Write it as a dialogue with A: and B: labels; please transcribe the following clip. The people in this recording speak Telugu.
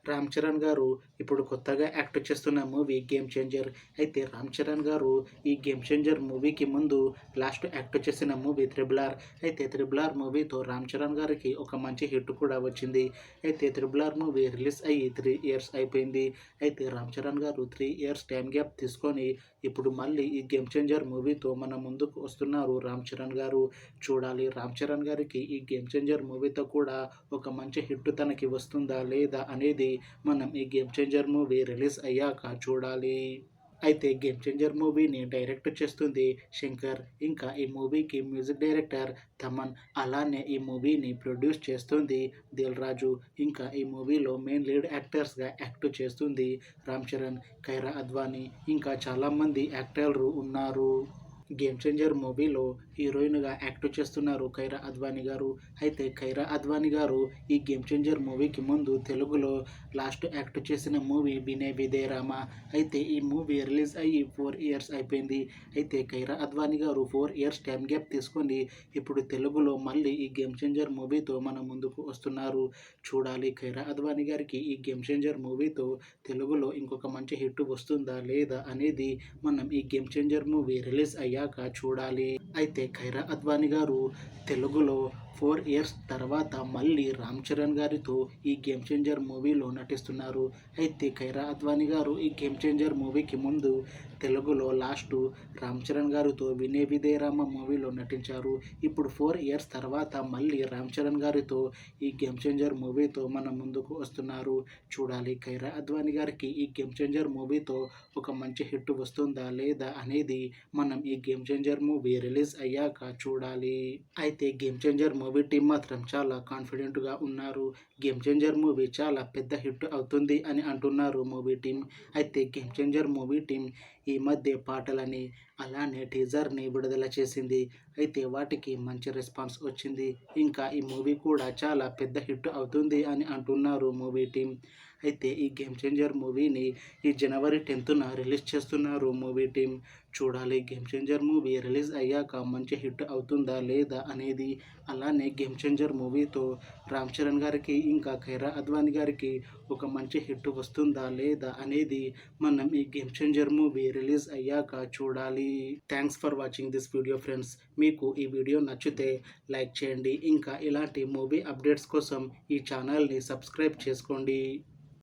A: రామ్ చరణ్ గారు ఇప్పుడు కొత్తగా యాక్ట్ చేస్తున్న మూవీ గేమ్ చేంజర్. అయితే రామ్ చరణ్ గారు ఈ గేమ్ చేంజర్ మూవీకి ముందు లాస్ట్ యాక్ట్ చేసిన మూవీ త్రిబుల్ ఆర్. అయితే త్రిబుల్ ఆర్ మూవీతో రామ్ చరణ్ గారికి ఒక మంచి హిట్ కూడా వచ్చింది. అయితే త్రిబుల్ ఆర్ మూవీ రిలీజ్ అయ్యి 3 ఇయర్స్ అయిపోయింది. అయితే రామ్ చరణ్ గారు 3 ఇయర్స్ టైం గ్యాప్ తీసుకొని ఇప్పుడు మళ్ళీ ఈ గేమ్ చేంజర్ మూవీతో మన ముందుకు వస్తున్నారు రామ్ చరణ్ గారు. చూడాలి రామ్ చరణ్ గారికి ఈ గేమ్ చేంజర్ మూవీతో కూడా ఒక మంచి హిట్ తనకి వస్తుందా లేదా అనేది మనం ఈ గేమ్ చేంజర్ మూవీ రిలీజ్ అయ్యాక చూడాలి. అయితే గేమ్ చేంజర్ మూవీని డైరెక్ట్ చేస్తుంది శంకర్. ఇంకా ఈ మూవీకి మ్యూజిక్ డైరెక్టర్ తమన్. అలానే ఈ మూవీని ప్రొడ్యూస్ చేస్తుంది దిల్ రాజు. ఇంకా ఈ మూవీలో మెయిన్ లీడ్ యాక్టర్స్గా యాక్ట్ చేస్తుంది రామ్ చరణ్, కైరా అద్వానీ, ఇంకా చాలామంది యాక్టర్లు ఉన్నారు. గేమ్ చేంజర్ మూవీలో హీరోయిన్గా యాక్ట్ చేస్తున్నారు కైరా అద్వానీ గారు. అయితే కైరా అద్వానీ గారు ఈ గేమ్ చేంజర్ మూవీకి ముందు తెలుగులో లాస్ట్ యాక్ట్ చేసిన మూవీ వినే విదే రామ. అయితే ఈ మూవీ రిలీజ్ అయ్యి 4 ఇయర్స్ అయిపోయింది. అయితే కైరా అద్వానీ గారు 4 ఇయర్స్ టైం గ్యాప్ తీసుకొని ఇప్పుడు తెలుగులో మళ్ళీ ఈ గేమ్ చేంజర్ మూవీతో మన ముందుకు వస్తున్నారు. చూడాలి కైరా అద్వానీ గారికి ఈ గేమ్ చేంజర్ మూవీతో తెలుగులో ఇంకొక మంచి హిట్ వస్తుందా లేదా అనేది మనం ఈ గేమ్ చేంజర్ మూవీ రిలీజ్ అయ్యాక చూడాలి. అయితే ఖైరా అద్వానీ గారు తెలుగులో 4 ఇయర్స్ తర్వాత మళ్ళీ రామ్ చరణ్ గారితో ఈ గేమ్ చేంజర్ మూవీలో నటిస్తున్నారు. అయితే ఖైరా అద్వానీ గారు ఈ గేమ్ చేంజర్ మూవీకి ముందు తెలుగులో లాస్ట్ రామ్ చరణ్ గారితో వినే విదే రామ మూవీలో నటించారు. ఇప్పుడు 4 ఇయర్స్ తర్వాత మళ్ళీ రామ్ చరణ్ గారితో ఈ గేమ్ చేంజర్ మూవీతో మన ముందుకు వస్తున్నారు. చూడాలి ఖైరా అద్వానీ గారికి ఈ గేమ్ చేంజర్ మూవీతో ఒక మంచి హిట్ వస్తుందా లేదా అనేది మనం ఈ గేమ్ చేంజర్ మూవీ రిలీజ్ అయ్యాక చూడాలి. అయితే గేమ్ చేంజర్ మూవీ టీం మాత్రం చాలా కాన్ఫిడెంట్గా ఉన్నారు. గేమ్ చేంజర్ మూవీ చాలా పెద్ద హిట్ అవుతుంది అని అంటున్నారు మూవీ టీం. అయితే గేమ్ చేంజర్ మూవీ టీం ఈ మధ్య పాటలని అలానే టీజర్ని విడుదల చేసింది. అయితే వాటికి మంచి రెస్పాన్స్ వచ్చింది. ఇంకా ఈ మూవీ కూడా చాలా పెద్ద హిట్ అవుతుంది అని అంటున్నారు మూవీ టీం. అయితే ఈ గేమ్ చేంజర్ మూవీని ఈ జనవరి 10న రిలీజ్ చేస్తున్నారు మూవీ టీం. చూడాలి గేమ్ చేంజర్ మూవీ రిలీజ్ అయ్యాక మంచి హిట్ అవుతుందా లేదా అనేది. అలానే గేమ్ చేంజర్ మూవీతో రామ్ చరణ్ గారికి ఇంకా ఖైరా అద్వానీ గారికి ఒక మంచి హిట్ వస్తుందా లేదా అనేది మనం ఈ గేమ్ చేంజర్ మూవీ రిలీజ్ అయ్యాక చూడాలి. Thanks for watching this video friends. మీకు ఈ వీడియో నచ్చితే లైక్ చేయండి. ఇంకా ఇలాంటి మూవీ అప్డేట్స్ కోసం ఈ ఛానల్ని సబ్స్క్రైబ్ చేసుకోండి.